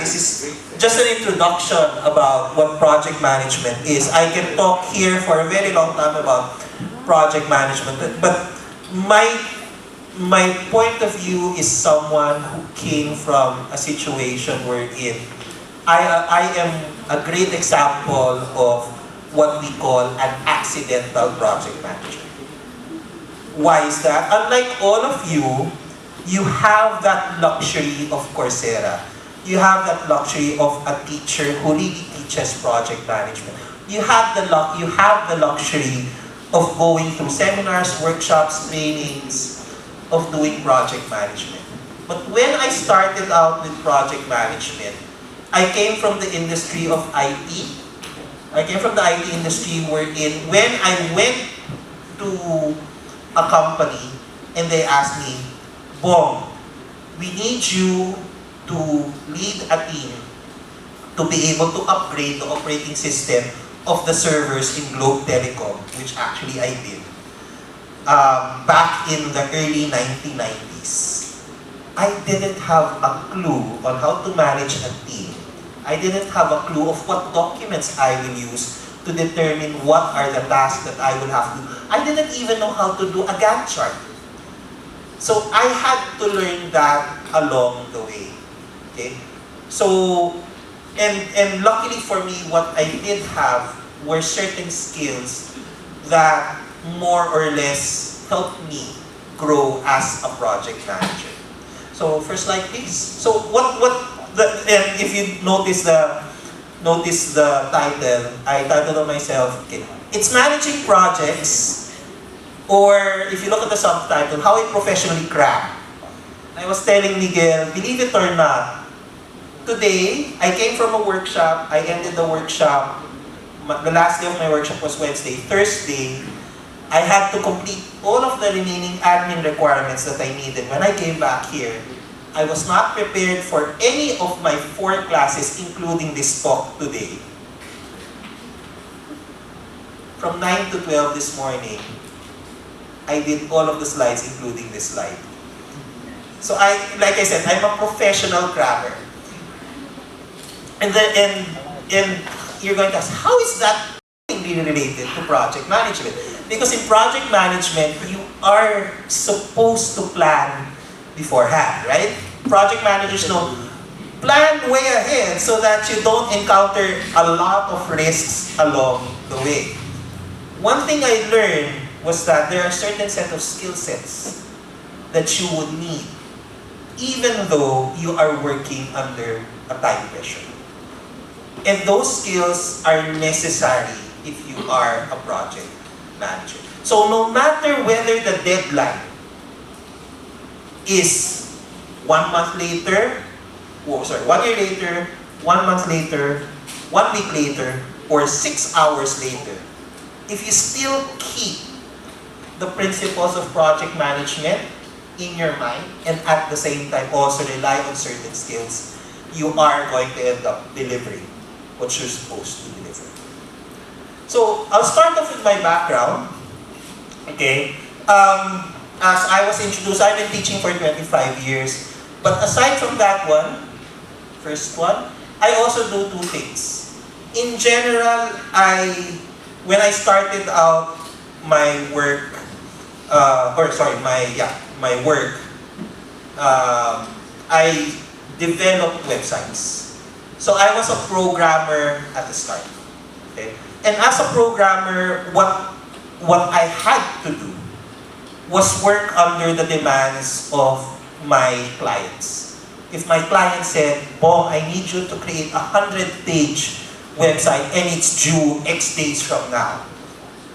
this is just an introduction about what project management is. I can talk here for a very long time about project management, but my point of view is someone who came from a situation wherein I am a great example of what we call an accidental project manager. Why is that? Unlike all of you, you have that luxury of Coursera. You have that luxury of a teacher who really teaches project management. You have the luxury of going through seminars, workshops, trainings, of doing project management. But when I started out with project management, I came from the industry of IT. I came from the IT industry wherein when I went to a company and they asked me, Bong, we need you to lead a team to be able to upgrade the operating system of the servers in Globe Telecom, which actually I did, back in the early 1990s. I didn't have a clue on how to manage a team. I didn't have a clue of what documents I will use to determine what are the tasks that I will have to do. I didn't even know how to do a Gantt chart. So I had to learn that along the way. Okay? So, and luckily for me, what I did have were certain skills that more or less helped me grow as a project manager. So first slide, please. So and if you notice the title, I titled on myself, okay, it's managing projects. Or if you look at the subtitle, how I professionally crack. I was telling Miguel, believe it or not, today, I came from a workshop, I ended the workshop, the last day of my workshop was Wednesday. Thursday, I had to complete all of the remaining admin requirements that I needed. When I came back here, I was not prepared for any of my 4 classes, including this talk today. From 9 to 12 this morning, I did all of the slides, including this slide. So like I said, I'm a professional cracker. And you're going to ask, how is that really related to project management? Because in project management, you are supposed to plan beforehand, right? Project managers know, plan way ahead so that you don't encounter a lot of risks along the way. One thing I learned was that there are certain set of skill sets that you would need even though you are working under a time pressure. And those skills are necessary if you are a project manager. So no matter whether the deadline is 1 month later, 1 year later, 1 month later, 1 week later, or 6 hours later, if you still keep the principles of project management in your mind and at the same time also rely on certain skills, you are going to end up delivering what you're supposed to deliver. So I'll start off with my background. Okay, as I was introduced, I've been teaching for 25 years. But aside from that one, first one, I also do 2 things. In general, when I started out my work, my work, I developed websites. So I was a programmer at the start. Okay? And as a programmer, what I had to do was work under the demands of my clients. If my client said, Bong, I need you to create a 100-page website and it's due X days from now,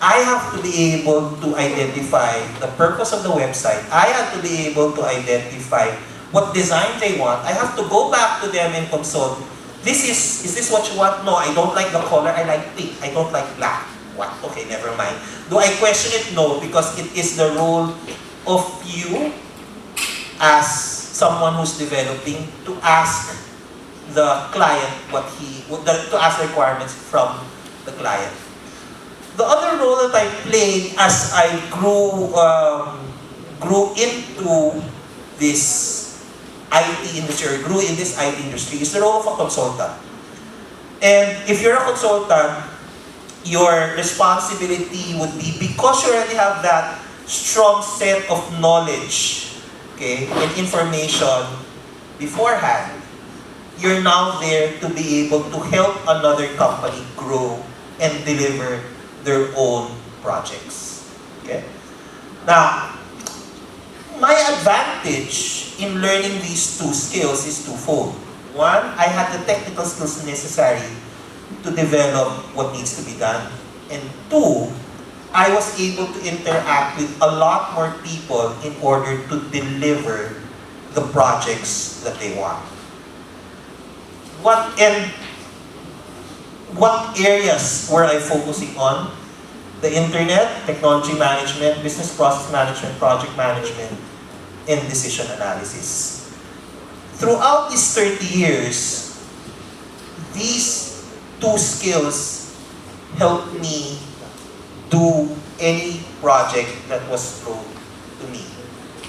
I have to be able to identify the purpose of the website. I have to be able to identify what design they want. I have to go back to them and consult. Is this what you want? No, I don't like the color. I like pink. I don't like black. What? Okay, never mind. Do I question it? No, because it is the role of you as someone who's developing to ask the client to ask requirements from the client. The other role that I played as I grew into this IT industry or grew in this IT industry is the role of a consultant. And if you're a consultant, your responsibility would be, because you already have that strong set of knowledge, okay, and information beforehand, you're now there to be able to help another company grow and deliver their own projects. Okay? Now, my advantage in learning these two skills is twofold. One, I had the technical skills necessary to develop what needs to be done. And two, I was able to interact with a lot more people in order to deliver the projects that they want. What areas were I focusing on? The internet, technology management, business process management, project management, and decision analysis. Throughout these 30 years, these two skills helped me do any project that was thrown to me,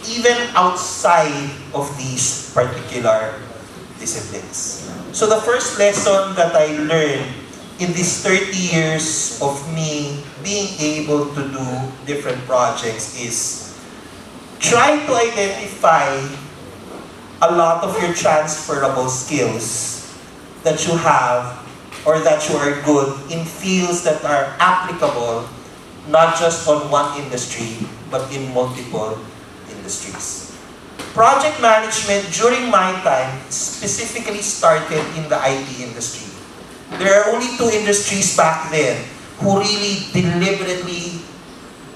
even outside of these particular disciplines. So the first lesson that I learned in these 30 years of me being able to do different projects is try to identify a lot of your transferable skills that you have or that you are good in fields that are applicable not just on one industry but in multiple industries. Project management during my time specifically started in the IT industry. There are only two industries back then who really deliberately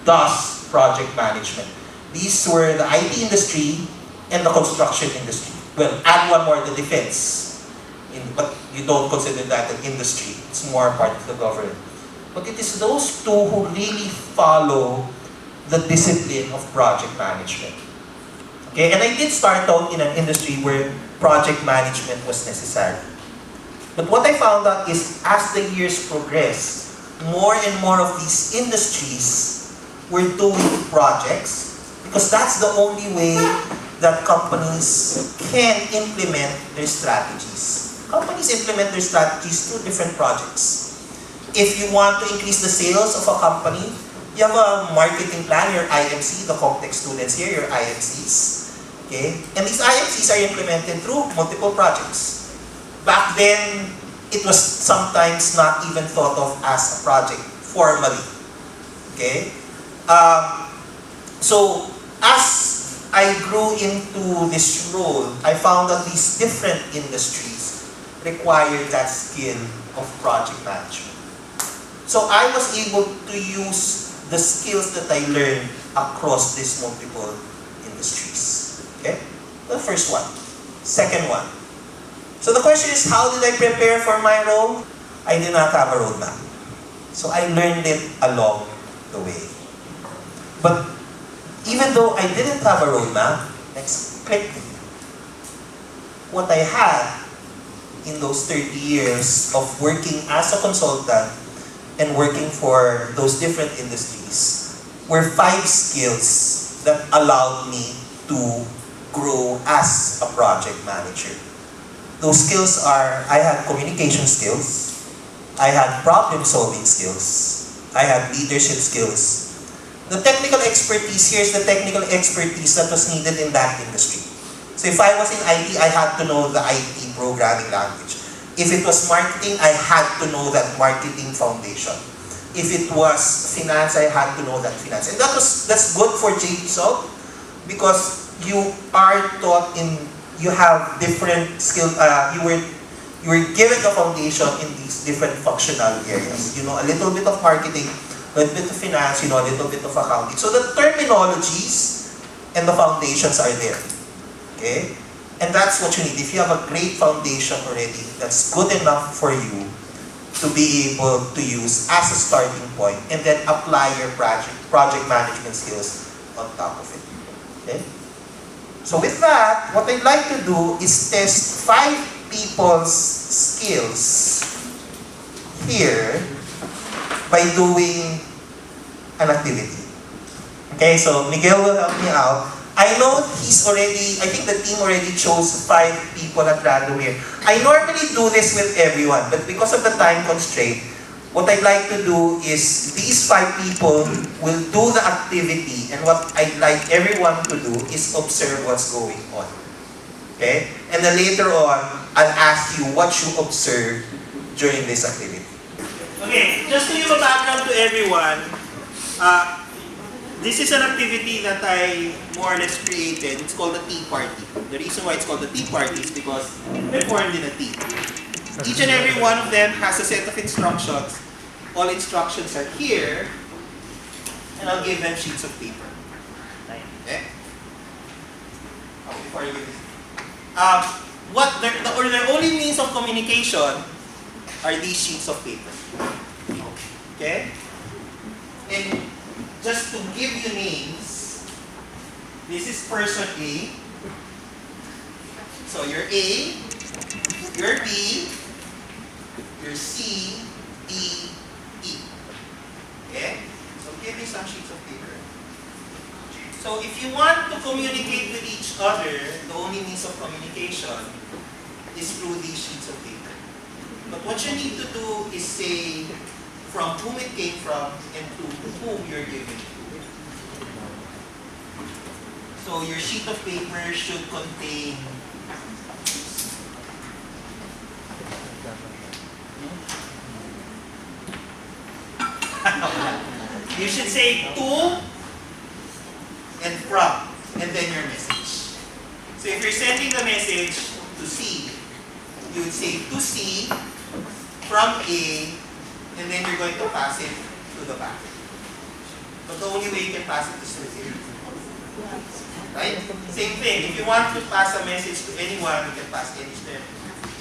does project management. These were the IT industry and the construction industry. Well, add one more, the defense. But you don't consider that an industry. It's more part of the government. But it is those two who really follow the discipline of project management. Okay, and I did start out in an industry where project management was necessary. But what I found out is as the years progressed, more and more of these industries were doing projects because that's the only way that companies can implement their strategies. Companies implement their strategies through different projects. If you want to increase the sales of a company, you have a marketing plan, your IMC, the Comtech students here, your IMCs. Okay? And these IMCs are implemented through multiple projects. Back then, it was sometimes not even thought of as a project formally. Okay? So, as I grew into this role, I found that these different industries require that skill of project management. So I was able to use the skills that I learned across these multiple industries. Okay? The first one. Second one. So the question is, how did I prepare for my role? I did not have a roadmap. So I learned it along the way. But even though I didn't have a roadmap, next click, what I had in those 30 years of working as a consultant and working for those different industries were 5 skills that allowed me to grow as a project manager. Those skills are, I had communication skills, I had problem-solving skills, I had leadership skills. The technical expertise, here's the technical expertise that was needed in that industry. So if I was in IT, I had to know the IT programming language. If it was marketing, I had to know that marketing foundation. If it was finance, I had to know that finance. And that's good for JP Salt because you are taught you have different skills, you were given the foundation in these different functional areas. You know, a little bit of marketing, a little bit of finance, you know, a little bit of accounting. So the terminologies and the foundations are there. Okay? And that's what you need. If you have a great foundation already, that's good enough for you to be able to use as a starting point and then apply your project management skills on top of it. Okay? So with that, what I'd like to do is test 5 people's skills here by doing an activity. Okay, so Miguel will help me out. I know I think the team already chose 5 people at random here. I normally do this with everyone, but because of the time constraint, what I'd like to do is these 5 people will do the activity, and what I'd like everyone to do is observe what's going on. Okay? And then later on, I'll ask you what you observed during this activity. Okay, just to give a background to everyone, this is an activity that I more or less created. It's called a tea party. The reason why it's called a tea party is because they're formed in a tea. Each and every one of them has a set of instructions. All instructions are here, and I'll give them sheets of paper. Okay? Oh, before I give this. Their only means of communication are these sheets of paper. Okay? And just to give you names, this is person A. So you're A, you're B, you're C, D, E. Okay? So give me some sheets of paper. So if you want to communicate with each other, the only means of communication is through these sheets of paper. But what you need to do is say from whom it came from and to whom you're giving it to. So your sheet of paper should contain you should say to and from, and then your message. So if you're sending the message to C, you would say to C, from A, and then you're going to pass it to the back. But the only way you can pass it is through here. Right? Same thing. If you want to pass a message to anyone, you can pass any step.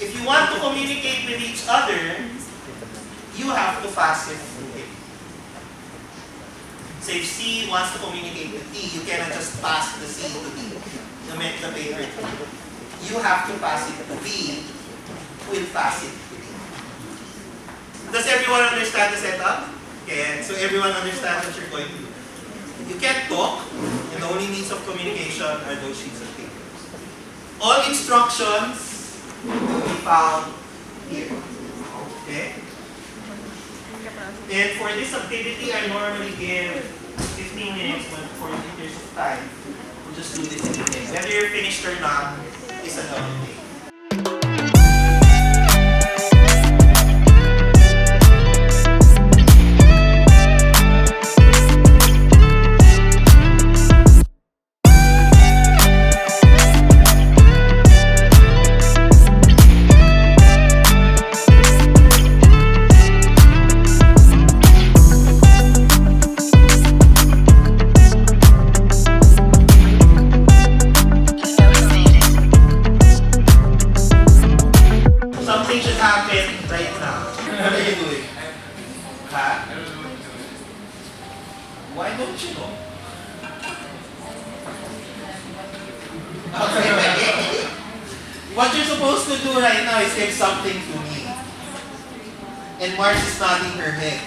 If you want to communicate with each other, you have to pass it through him. So if C wants to communicate with D, you cannot just pass the C to D, the paper. You have to pass it to B, who will pass it to D. Does everyone understand the setup? Okay, so everyone understands what you're going to do. You can't talk, and the only means of communication are those sheets of paper. All instructions will be found here. Okay? And for this activity, I normally give 15 minutes, but for liters of time, we'll just do this in a day. Whether you're finished or not is another thing. Why don't you know? Okay. What you're supposed to do right now is give something to me. And Mars is nodding her head.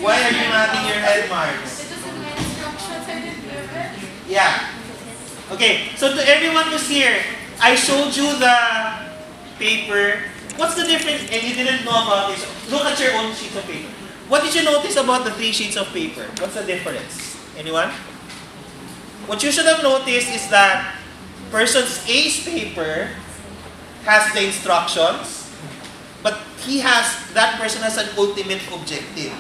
Why are you nodding your head, Mars? Yeah. Okay, so to everyone who's here, I showed you the paper. What's the difference? And you didn't know about this. Look at your own sheet of paper. What did you notice about the 3 sheets of paper? What's the difference? Anyone? What you should have noticed is that person A's paper has the instructions, but that person has an ultimate objective.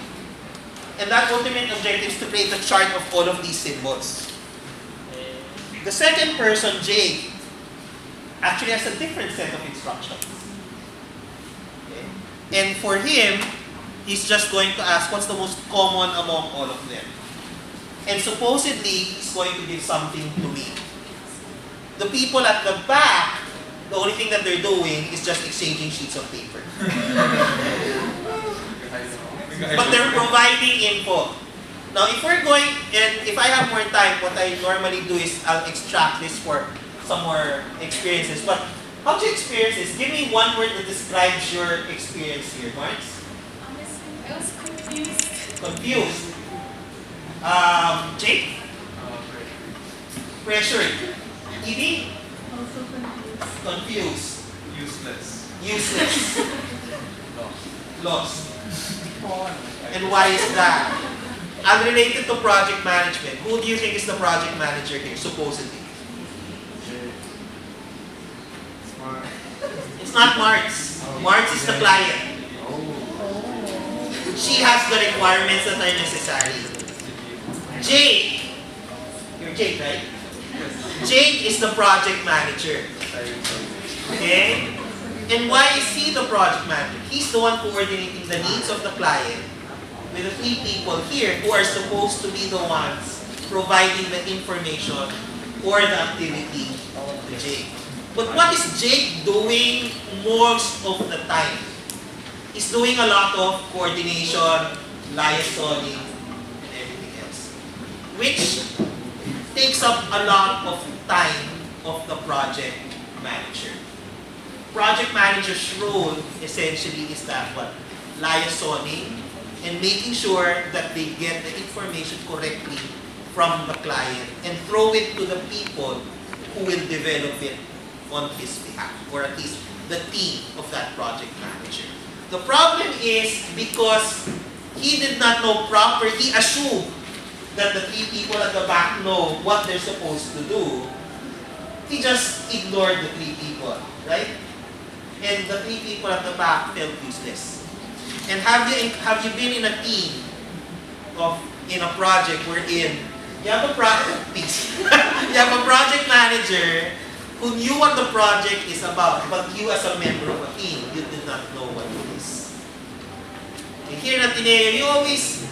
And that ultimate objective is to create a chart of all of these symbols. The second person, J, actually has a different set of instructions. Okay? And for him, he's just going to ask what's the most common among all of them. And supposedly, he's going to give something to me. The people at the back, the only thing that they're doing is just exchanging sheets of paper. But they're providing info. Now, if we're going, and if I have more time, what I normally do is I'll extract this for some more experiences. But how do you experience this? Give me one word that describes your experience here, Marks. I was confused. Confused. Jake? Pressured. EB? Also confused. Confused. Useless. Useless. Lost. Bored. And why is that? Unrelated to project management, who do you think is the project manager here, supposedly? Smart. It's not Martz. Martz is the client. She has the requirements that are necessary. Jake, you're Jake, right? Jake is the project manager. Okay? And why is he the project manager? He's the one coordinating the needs of the client with the 3 people here who are supposed to be the ones providing the information or the activity to Jake. But what is Jake doing most of the time? He's doing a lot of coordination, liaisoning, and everything else, which takes up a lot of time of the project manager. Project manager's role essentially is that what? Liaisoning and making sure that they get the information correctly from the client and throw it to the people who will develop it on his behalf, or at least the team of that project manager. The problem is because he did not know he assumed that the 3 people at the back know what they're supposed to do. He just ignored the 3 people, right? And the 3 people at the back felt useless. And have you been in a team in a project wherein you have a you have a project manager who knew what the project is about, but you as a member of a team, you did not know what it is. And here in Ateneo, you always,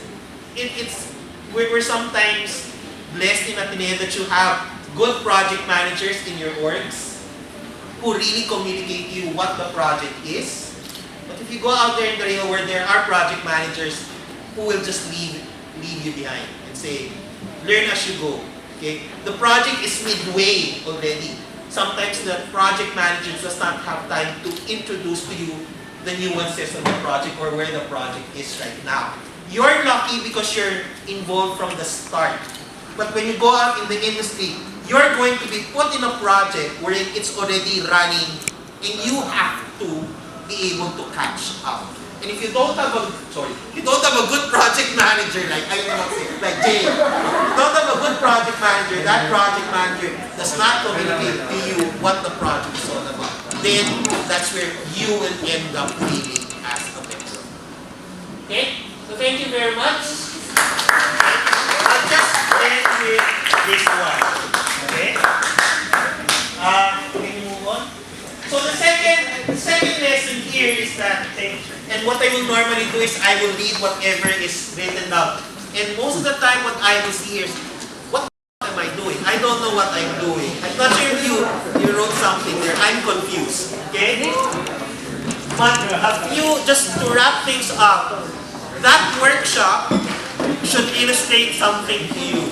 we're sometimes blessed in Ateneo that you have good project managers in your orgs who really communicate to you what the project is. But if you go out there in the real world, there are project managers who will just leave you behind and say, learn as you go. Okay? The project is midway already. Sometimes the project manager does not have time to introduce to you the nuances of the project or where the project is right now. You're lucky because you're involved from the start. But when you go out in the industry, you're going to be put in a project where it's already running and you have to be able to catch up. And if you don't have a good project manager, like Jay, if you don't have a good project manager, that project manager does not communicate to you what the project is all about, then that's where you will end up failing as a member. Okay? So thank you very much. I'll just end with this one. Okay? Can you move on? So the second lesson here is that, and what I will normally do is I will read whatever is written down. And most of the time what I will see here is, what am I doing? I don't know what I'm doing. I'm not sure if you wrote something there. I'm confused. Okay? But just to wrap things up, that workshop should illustrate something to you.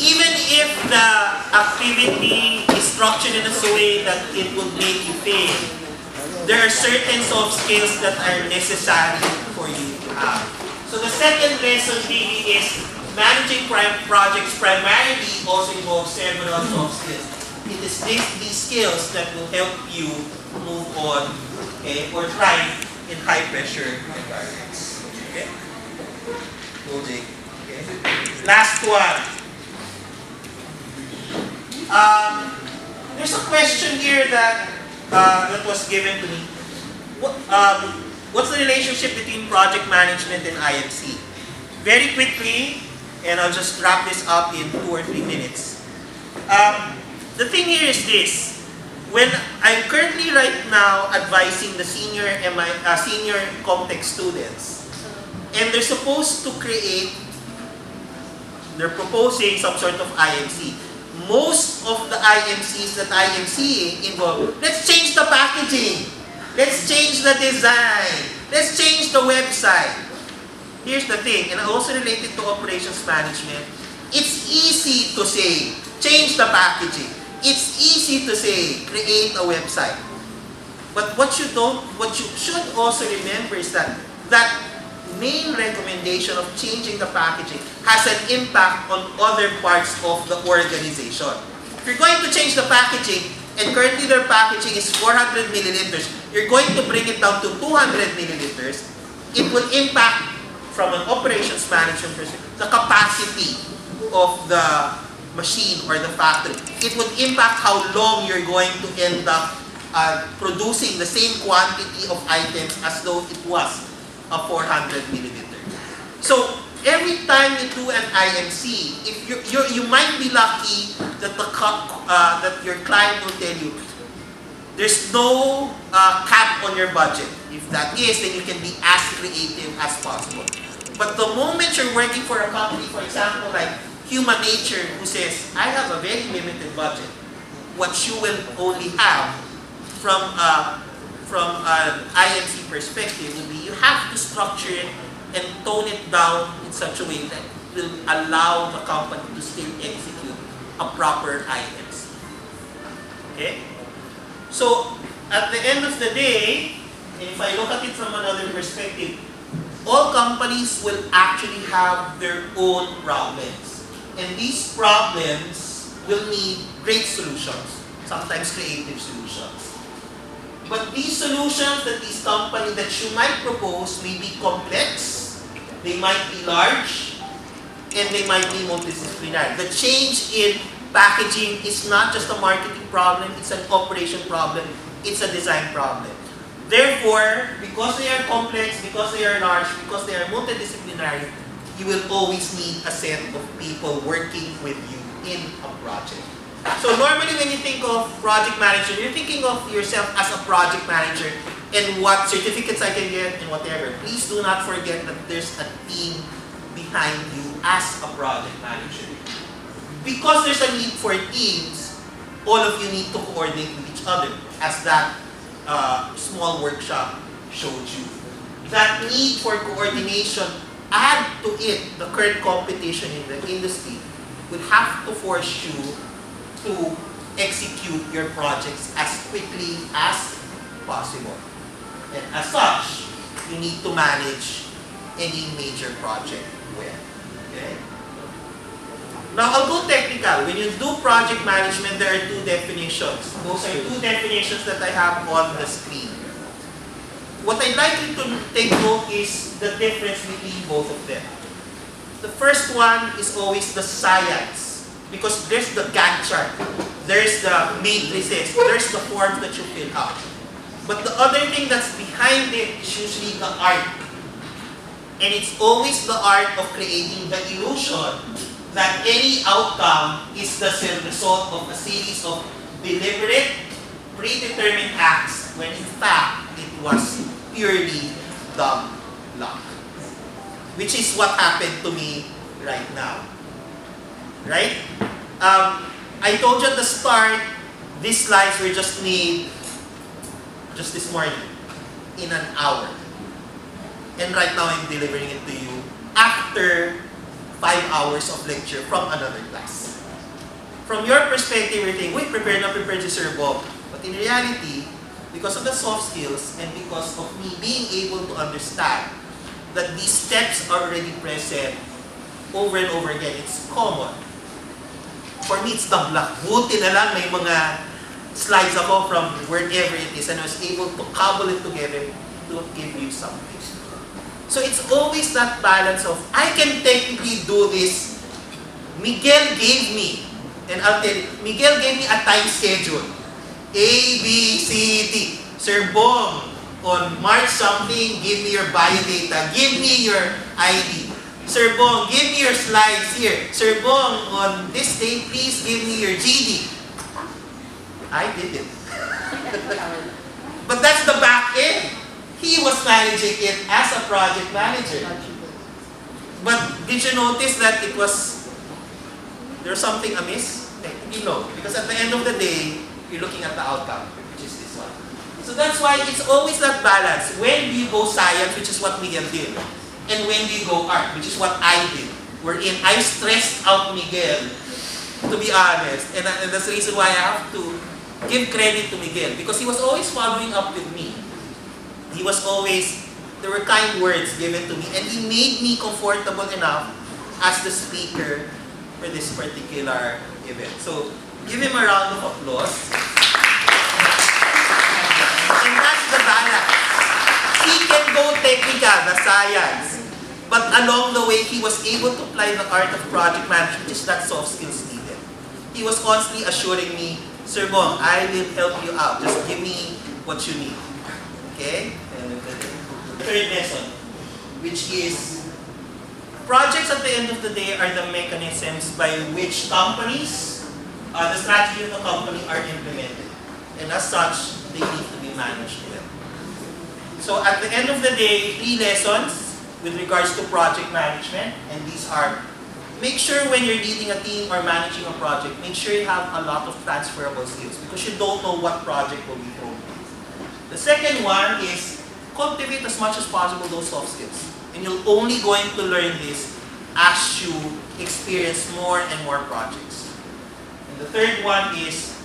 Even if the activity is structured in a way that it will make you fail, there are certain soft skills that are necessary for you to have. So the second lesson really is managing projects primarily also involves several soft skills. It is these skills that will help you move on, okay, or thrive in high pressure environments. Okay? Go, Jake. Okay. Last one. There's a question here that was given to me. What's the relationship between project management and IMC? Very quickly, and I'll just wrap this up in 2 or 3 minutes. The thing here is this. When I'm currently right now advising the senior Comtech students, and they're supposed to they're proposing some sort of IMC. Most of the IMCs that I am seeing involve, let's change the packaging, let's change the design, let's change the website. Here's the thing, and also related to operations management, it's easy to say, change the packaging. It's easy to say, create a website. But what you should also remember is that main recommendation of changing the packaging has an impact on other parts of the organization. If you're going to change the packaging, and currently their packaging is 400 milliliters, you're going to bring it down to 200 milliliters, it will impact, from an operations management perspective, the capacity of the machine or the factory. It would impact how long you're going to end up producing the same quantity of items as though it was a 400 milliliter. So every time you do an IMC, if you might be lucky that that your client will tell you there's no cap on your budget. If that is, then you can be as creative as possible. But the moment you're working for a company, for example, like Human Nature, who says, I have a very limited budget, what you will only have from an IMC perspective would be you have to structure it and tone it down in such a way that will allow the company to still execute a proper IMC. Okay? So, at the end of the day, and if I look at it from another perspective, all companies will actually have their own problems. And these problems will need great solutions, sometimes creative solutions. But these solutions that these companies that you might propose may be complex, they might be large, and they might be multidisciplinary. The change in packaging is not just a marketing problem, it's an operation problem, it's a design problem. Therefore, because they are complex, because they are large, because they are multidisciplinary, you will always need a set of people working with you in a project. So normally when you think of project manager, you're thinking of yourself as a project manager and what certificates I can get and whatever. Please do not forget that there's a team behind you as a project manager. Because there's a need for teams, all of you need to coordinate with each other, as that small workshop showed you. That need for coordination, add to it the current competition in the industry, will have to force you to execute your projects as quickly as possible. And as such, you need to manage any major project well. Okay? Now, I'll go technical. When you do project management, there are two definitions. Those are two definitions that I have on the screen. What I'd like you to take note is the difference between both of them. The first one is always the science. Because there's the Gantt chart, there's the matrices, there's the forms that you fill out. But the other thing that's behind it is usually the art. And it's always the art of creating the illusion that any outcome is the result of a series of deliberate, predetermined acts, when in fact, it was purely dumb luck. Which is what happened to me right now. Right? I told you at the start, these slides were just made just this morning, in an hour. And right now I'm delivering it to you after 5 hours of lecture from another class. From your perspective, you're thinking, wait, prepared si Sir Bong. But in reality, because of the soft skills and because of me being able to understand that these steps are already present over and over again, it's common. For me, it's dumb luck. Buti na lang may mga slides ako from wherever it is and I was able to cobble it together to give you something. So it's always that balance of, I can technically do this. Miguel gave me, and I'll tell you, Miguel gave me a time schedule. A, B, C, D. Sir Bong, on March something, give me your biodata. Give me your ID. Sir Bong, give me your slides here. Sir Bong, on this day, please give me your GD. I did it. But that's the back end. He was managing it as a project manager. But did you notice that it was, there's something amiss? You know, because at the end of the day, you're looking at the outcome, which is this one. So that's why it's always that balance. When do you go science, which is what Miguel did? And when do you go art, which is what I did. Wherein I stressed out Miguel, to be honest. And that's the reason why I have to give credit to Miguel. Because he was always following up with me. He was always there were kind words given to me, and he made me comfortable enough as the speaker for this particular event. So, give him a round of applause. And that's the balance. He can go technical, the science, but along the way, he was able to apply the art of project management, which is that soft skills needed. He was constantly assuring me, Sir Bong, I will help you out. Just give me what you need. Okay? And the third lesson, which is, projects at the end of the day are the mechanisms by which companies, the strategy of the company are implemented. And as such, they need to be managed well. So at the end of the day, 3 lessons with regards to project management, and these are, make sure when you're leading a team or managing a project, make sure you have a lot of transferable skills because you don't know what project will be thrown. The second one is cultivate as much as possible those soft skills. And you're only going to learn this as you experience more and more projects. And the third one is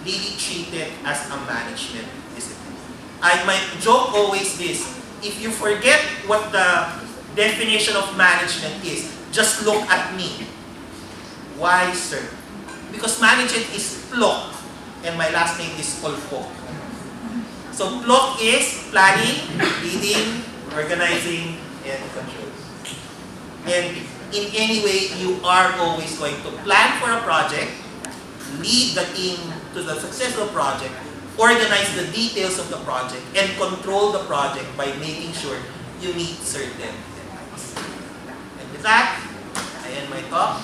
really treat it as a management discipline. I might joke always this, if you forget what the definition of management is, just look at me. Why, sir? Because management is plok, and my last name is Olpoc. So plok is planning, leading, organizing, and control. And in any way, you are always going to plan for a project, lead the team to the successful project, organize the details of the project, and control the project by making sure you meet certain deadlines. And with that, I end my talk.